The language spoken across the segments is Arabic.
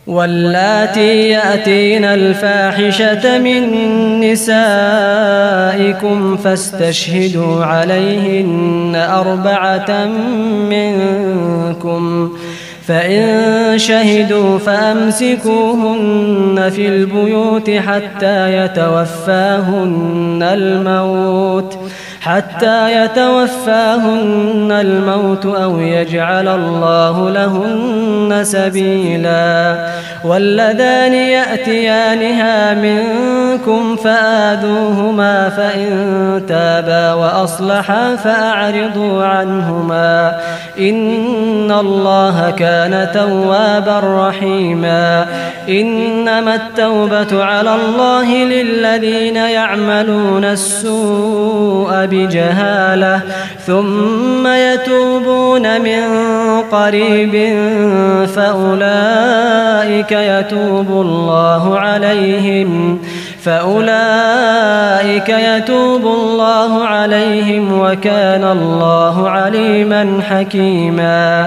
واللاتي يأتين الفاحشة من نسائكم فاستشهدوا عليهن 4 منكم، فإن شهدوا فأمسكوهن في البيوت حتى يتوفاهن الموت أو يجعل الله لهن سبيلا. واللذان يأتيانها منكم فآذوهما، فإن تابا وأصلحا فأعرضوا عنهما، إن الله كان توابا رحيما. إنما التوبة على الله للذين يعملون السوء بجهالة ثم يتوبون من قريب فأولئك يتوب الله عليهم وكان الله عليما حكيما.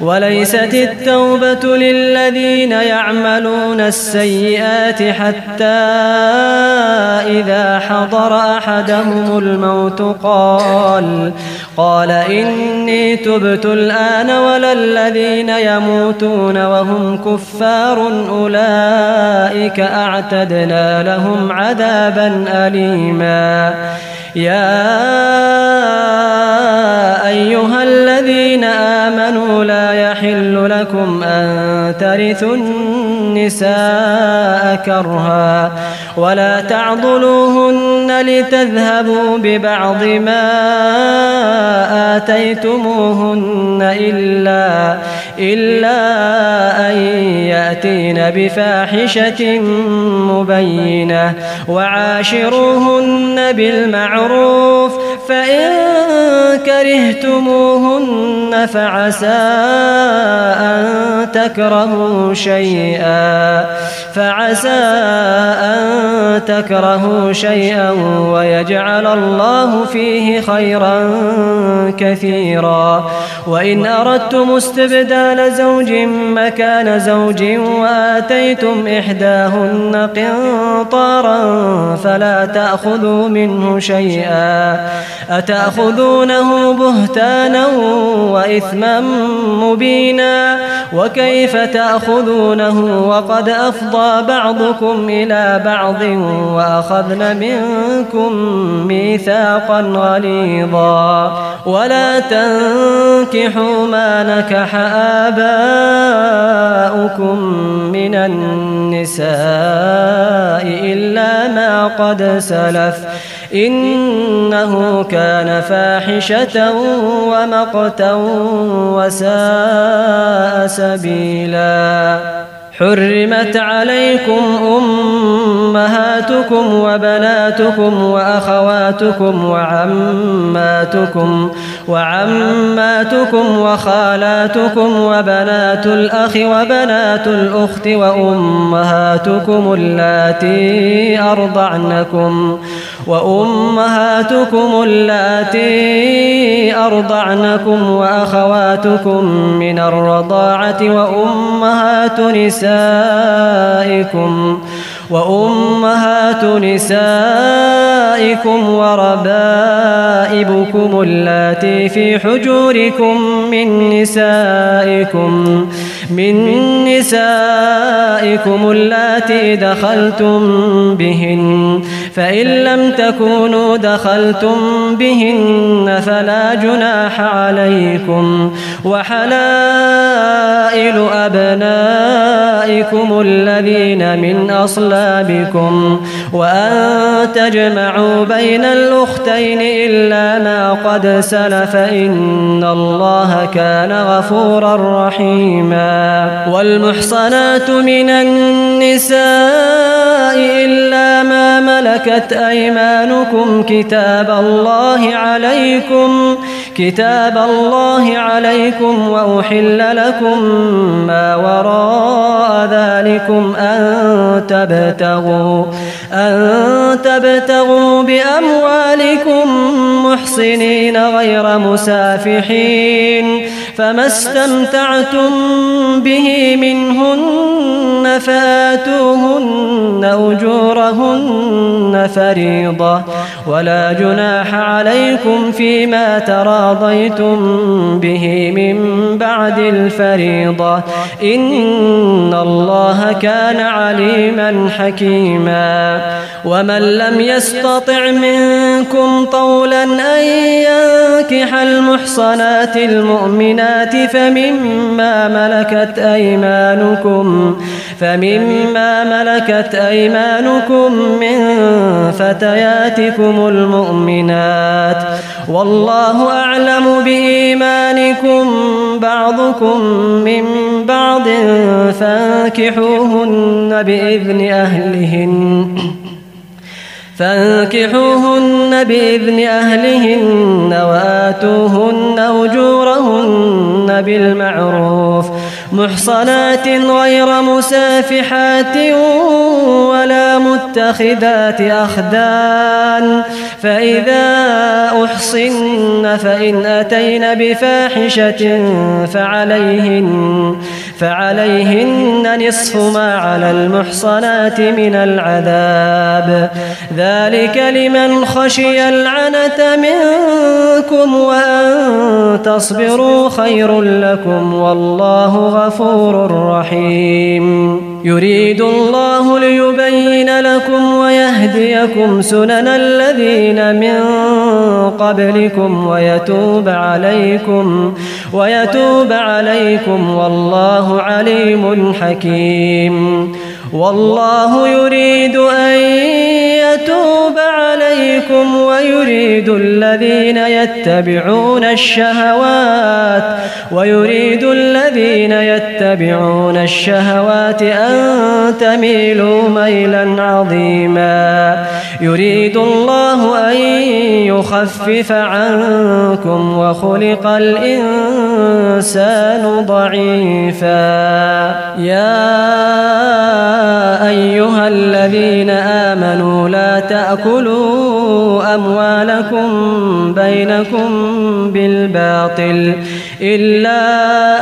وليست التوبة للذين يعملون السيئات حتى إذا حضر أحدهم الموت قال إني تبت الآن، ولا الذين يموتون وهم كفار أولئك أعتدنا لهم عذابا أليما. يا أيها الذين آمنوا لا يحل لكم أن ترثوا النساء كرها ولا تعضلوهن لتذهبوا ببعض ما آتيتموهن إلا أن يأتين بفاحشة مبينة، وعاشروهن بالمعروف، فإن كرهتموهن فعسى أن تكرهوا شيئا ويجعل الله فيه خيرا كثيرا. وإن أردتم استبدال زوج مكان زوج وآتيتم إحداهن قنطارا فلا تأخذوا منه شيئا، أتأخذونه بهتانا وإثما مبينا؟ وكيف تأخذونه وقد أفضى بعضكم إلى بعض وأخذن منكم ميثاقا غليظا؟ ولا تنكحوا ما نكح آباؤكم من النساء إلا ما قد سلف، إنه كان فاحشة ومقتا وساء سبيلا. حرمت عليكم أمهاتكم وبناتكم وأخواتكم وعماتكم وخالاتكم وبنات الأخ وبنات الأخت وأمهاتكم اللاتي أرضعنكم وأخواتكم من الرضاعة وأمهات نسائكم وربائبكم اللاتي في حجوركم من نسائكم اللاتي دخلتم بهن، فإن لم تكونوا دخلتم بهن فلا جناح عليكم. وحلائل أبنائكم الذين من أصلابكم، وأن تجمعوا بين الأختين إلا ما قد سلف، إن الله كان غفورا رحيما. والمحصنات من النساء إلا ما ملكت أيمانكم كتاب الله عليكم، وأحل لكم ما وراء ذلكم أن تبتغوا بأموالكم محصنين غير مسافحين، فما استمتعتم به منهن فآتوهن أجورهن فريضة ولا جناح عليكم فيما تراضيتم به من بعد الفريضة إن الله كان عليما حكيما ومن لم يستطع منكم طولا أن ينكح المحصنات المؤمنات فمما ملكت أيمانكم من فتياتكم المؤمنات والله أعلم بإيمانكم بعضكم من بعض فانكحوهن بإذن أهلهن وآتوهن أجورهن بالمعروف محصنات غير مسافحات ولا متخذات أخدان فإذا أحصن فإن أتين بفاحشة فعليهن نصف ما على المحصنات من العذاب ذلك لمن خشي العنة منكم وأن تصبروا خير لكم والله غفور رحيم يريد الله ليبين لكم ويهديكم سنن الذين من قبلكم ويتوب عليكم والله عليم حكيم والله يريد أن يتوب عليكم ويريد الذين يتبعون الشهوات أن تميلوا ميلا عظيما يريد الله أن يخفف عنكم وخلق الإنسان ضعيفا يا أيها الذين آمنوا لا تأكلوا أموالكم بينكم بالباطل إلا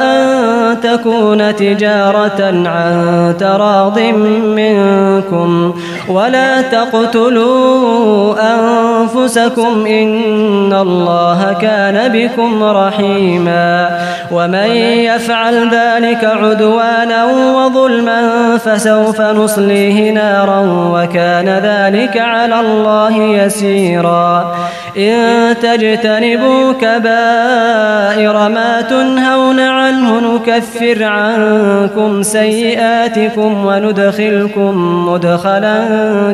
أن تكون تجارة عن تراض منكم ولا تقتلوا أنفسكم إن الله كان بكم رحيما ومن يفعل ذلك عدوانا وظلما فسوف نصليه نارا وكان ذلك على الله يسيرا إن تجتنبوا كبائر ما تنهون عنه نكفر عنكم سيئاتكم وندخلكم مدخلا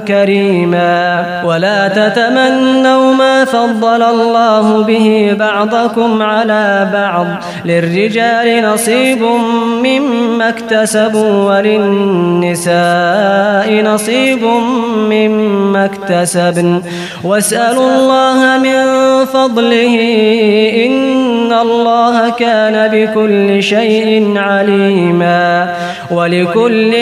كريما ولا تتمنوا ما فضل الله به بعضكم على بعض للرجال نصيب مما اكتسبوا وللنساء نصيب مما اكتسبن واسألوا الله من فضله إن الله كان بكل شيء عليما ولكل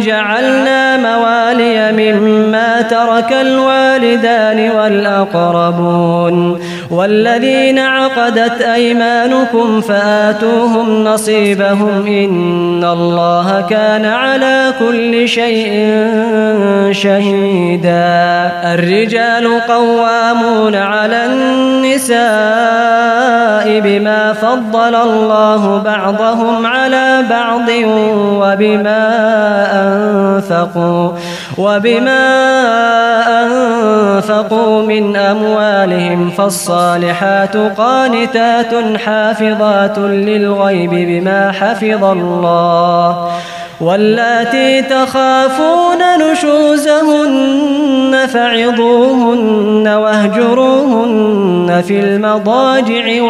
جعلنا موالي مما ترك الوالدان والأقربون والذين عقدت أيمانكم فآتوهم نصيبهم إن الله كان على كل شيء شهيدا الرجال قوامون على النساء بما فضل الله بعضهم على بعض وبما أنفقوا من أموالهم فالصالحات قانتات حافظات للغيب بما حفظ الله واللاتي تخافون نشوزهن فعظوهن واهجروهن في المضاجع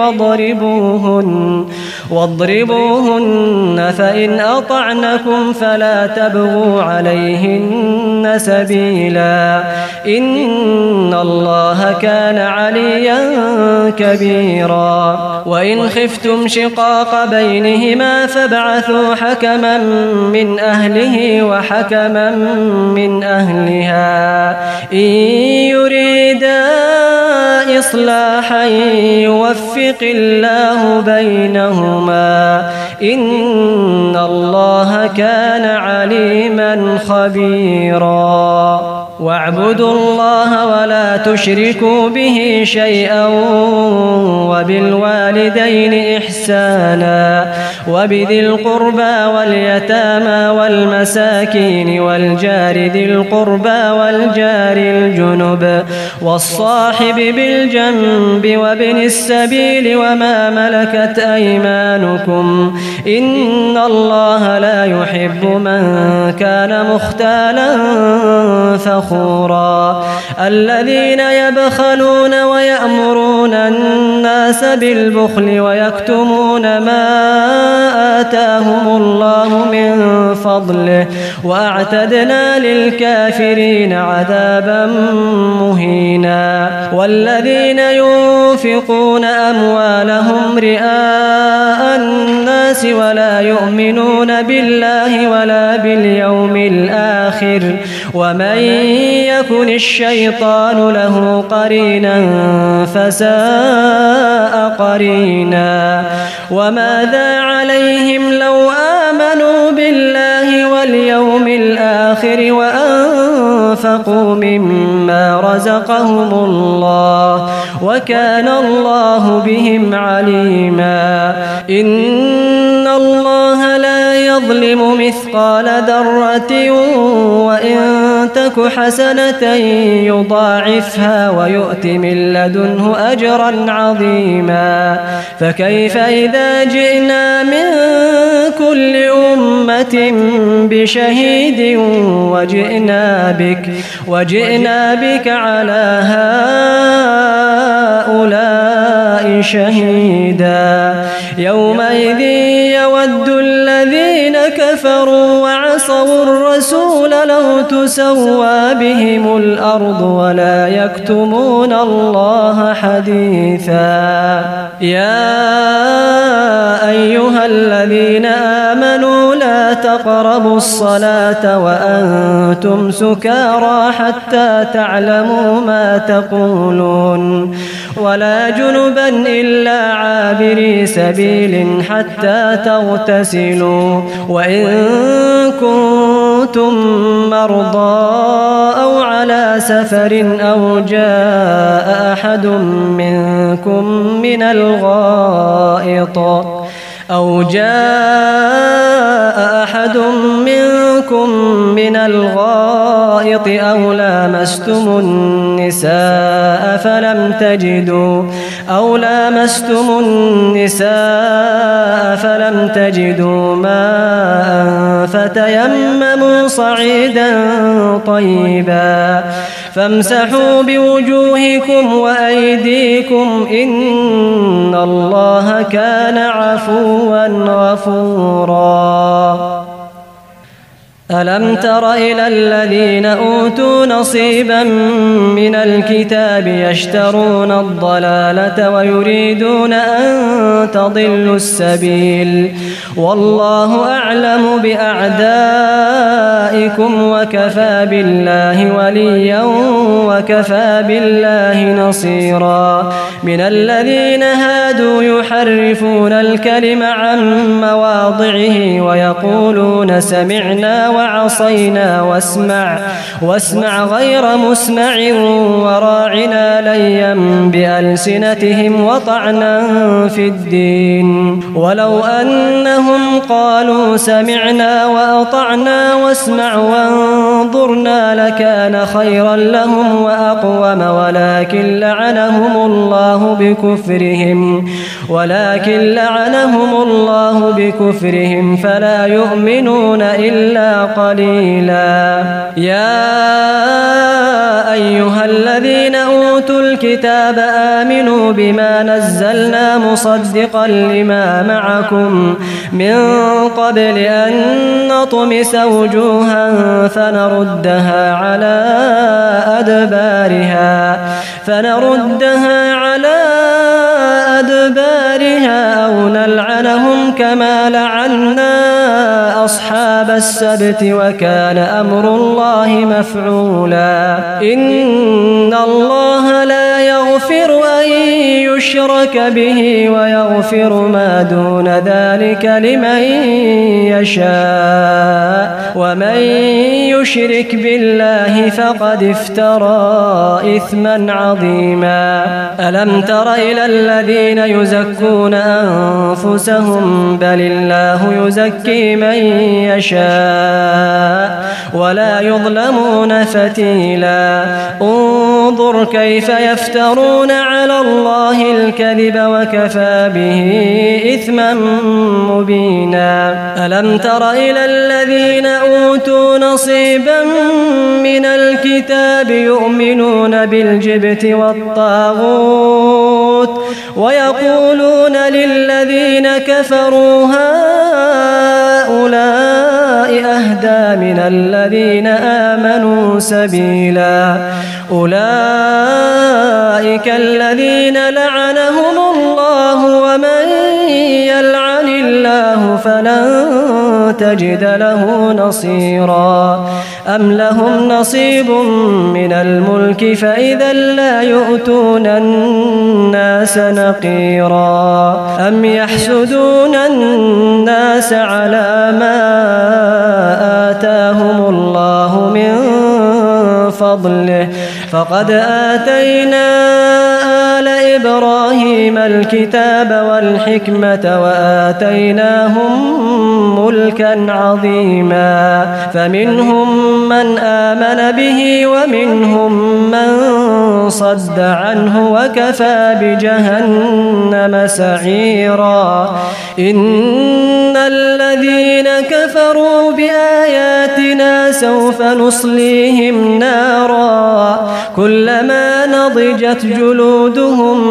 واضربوهن فإن أطعنكم فلا تبغوا عليهن سبيلا إن الله كان عليا كبيرا وإن خفتم شقاق بينهما فابعثوا حكما من أهله وحكما من أهلها إن يريدا إصلاحا يوفق الله بينهما إن الله كان عليما خبيرا. واعبدوا الله ولا تشركوا به شيئا وبالوالدين إحسانا وبذي القربى واليتامى والمساكين والجار ذي القربى والجار الجنب والصاحب بالجنب وابن السبيل وما ملكت أيمانكم إن الله لا يحب من كان مختالا فخورا. الذين يبخلون ويأمرون الناس بالبخل ويكتمون ما آتاهم الله من فضله وأعتدنا للكافرين عذابا مهينا. والذين ينفقون أموالهم رئاء الناس ولا يؤمنون بالله ولا باليوم الآخر ومن يكن الشيطان له قرينا فساء قرينا. وماذا عليهم لو آمنوا بالله واليوم الآخر وأنفقوا مما رزقهم الله وكان الله بهم عليما. إن الله لا يظلم مثقال ذرة وإن تك حسنة يضاعفها ويؤت من لدنه أجرا عظيما. فكيف إذا جئنا من كل أمة بشهيد وجئنا بك على هؤلاء شهيدا. يومئذ يود الذين كفروا وعصوا الرسول لو تسوى بهم الأرض ولا يكتمون الله حديثا. يا أيها الذين آمنوا لا تقربوا الصلاة وأنتم سكارى حتى تعلموا ما تقولون ولا جنبا إلا عابري سبيل حتى تغتسلوا وإن كنتم مرضى أو على سفر أو جاء أحد منكم من الغائط أو لامستم النساء فلم تجدوا ماء فتيمموا صعيدا طيبا فامسحوا بوجوهكم وأيديكم إن الله كان عفوا غفورا. ألم تر إلى الذين أوتوا نصيبا من الكتاب يشترون الضلالة ويريدون أن تضلوا السبيل والله أعلم بأعدائكم وكفى بالله وليا وكفى بالله نصيرا. من الذين هادوا يحرفون الكلم عن مواضعه ويقولون سمعنا وعصينا واسمع غير مسمع وراعنا ليا بألسنتهم وطعنا في الدين ولو أنهم قالوا سمعنا وأطعنا واسمع وانظرنا لكان خيرا لهم وأقوم ولكن لعنهم الله بكفرهم فلا يؤمنون إلا قليلا. يا أيها الذين أوتوا الكتاب آمنوا بما نزلنا مصدقا لما معكم من قبل أن نطمس وجوها فنردها على أدبارها أو نلعنهم كما لعنا أصحاب السبت وكان أمر الله مفعولا. إن الله لا يغفر أن يشرك به ويغفر ما دون ذلك لمن يشاء ومن يشرك بالله فقد افترى إثما عظيما ألم تر إلى الذين يزكون أنفسهم بل الله يزكي من يشاء ولا يظلمون فتيلا انظر كيف يفترون على الله الكذب وكفى به إثما مبينا ألم تر إلى الذين أوتوا نصيبا من الكتاب يؤمنون بالجبت والطاغوت ويقولون للذين كفروا هؤلاء أهدى من الذين آمنوا سبيلا أولئك الذين لعنهم الله ومن يلعن الله فلن تجد له نصيرا أم لهم نصيب من الملك فإذا لا يؤتون الناس نقيرا أم يحسدون الناس على ما آتاهم الله من فضله فقد آتينا آل إبراهيم الكتاب والحكمة وآتيناهم ملكا عظيما فمنهم من آمن به ومنهم من صد عنه وكفى بجهنم سعيرا إن الذين كفروا بآياتنا سوف نصليهم نارا كلما نضجت جلودهم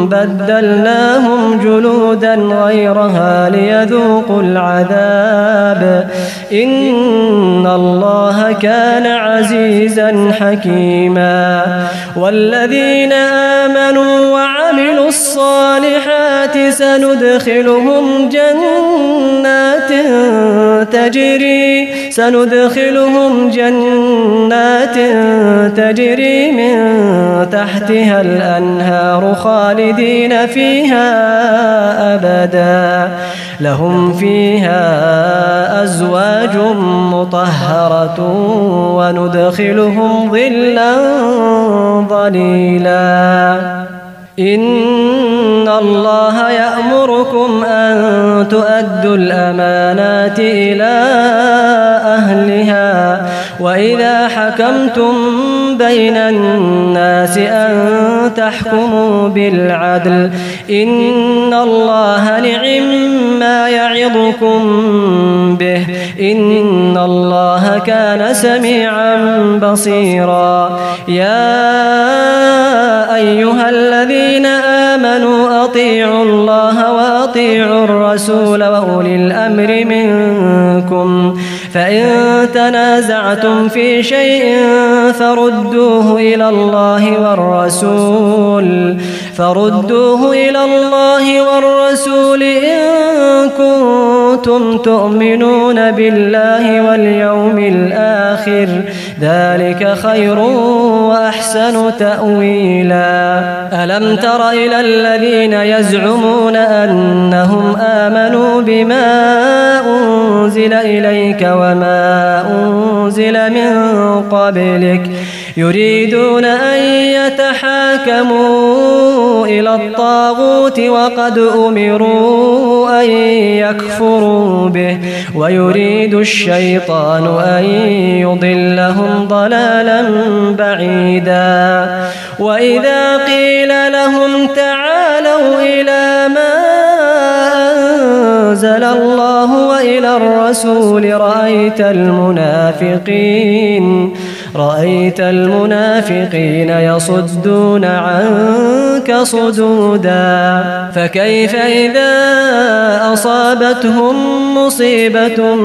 بدلناهم جلودا غيرها ليذوقوا العذاب إن الله كان عزيزا حكيما والذين آمنوا وعملوا الصالحات سندخلهم جنات تجري من تحتها الأنهار خالدين فيها أبدا لهم فيها أزواج مطهرة وندخلهم ظلا ظليلا إن الله يأمركم أن تؤدوا الأمانات إلى أهلها وإذا حكمتم بين الناس أن تحكموا بالعدل إن الله نعم يعظكم به إن الله كان سميعا بصيرا يا أيها الذين آمنوا أطيعوا الله وأطيعوا الرسول وأولي الأمر منكم فإن تنازعتم في شيء فردوه إلى الله والرسول إن كنتم تؤمنون بالله واليوم الآخر ذلك خير وأحسن تأويلا ألم تر إلى الذين يزعمون أنهم آمنوا بما أنزل إليك وما أنزل من قبلك يريدون أن يتحاكموا إلى الطاغوت وقد أمروا أن يكفروا به ويريد الشيطان أن يضلهم ضلالا بعيدا وإذا قيل لهم تعالوا إلى ما أنزل الله وإلى الرسول رأيت المنافقين يصدون عنك صدودا فكيف إذا أصابتهم مصيبة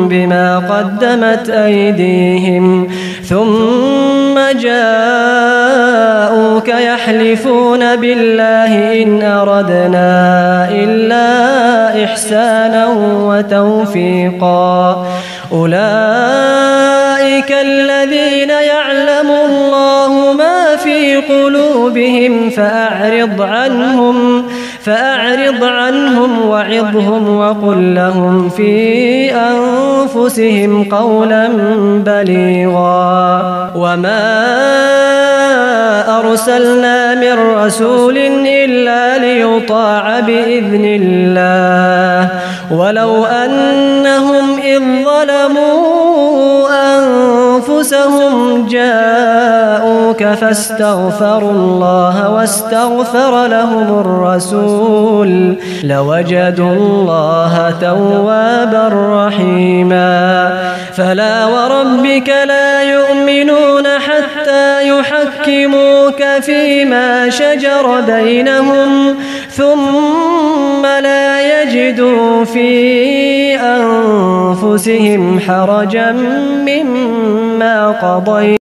بما قدمت أيديهم ثم جاءوك يحلفون بالله إن أردنا إلا إحسانا وتوفيقا أولئك الذين يعلم الله ما في قلوبهم فأعرض عنهم وعظهم وقل لهم في أنفسهم قولا بليغا. وما أرسلنا من رسول إلا ليطاع بإذن الله ولو أنهم إذ ظلموا أنفسهم جاءوك فاستغفروا الله واستغفر لهم الرسول لوجدوا الله توابا رحيما. فلا وربك لا يؤمنون حتى يحكموك فيما شجر بينهم ثم لا يجدوا في أنفسهم حرجا مما قضيت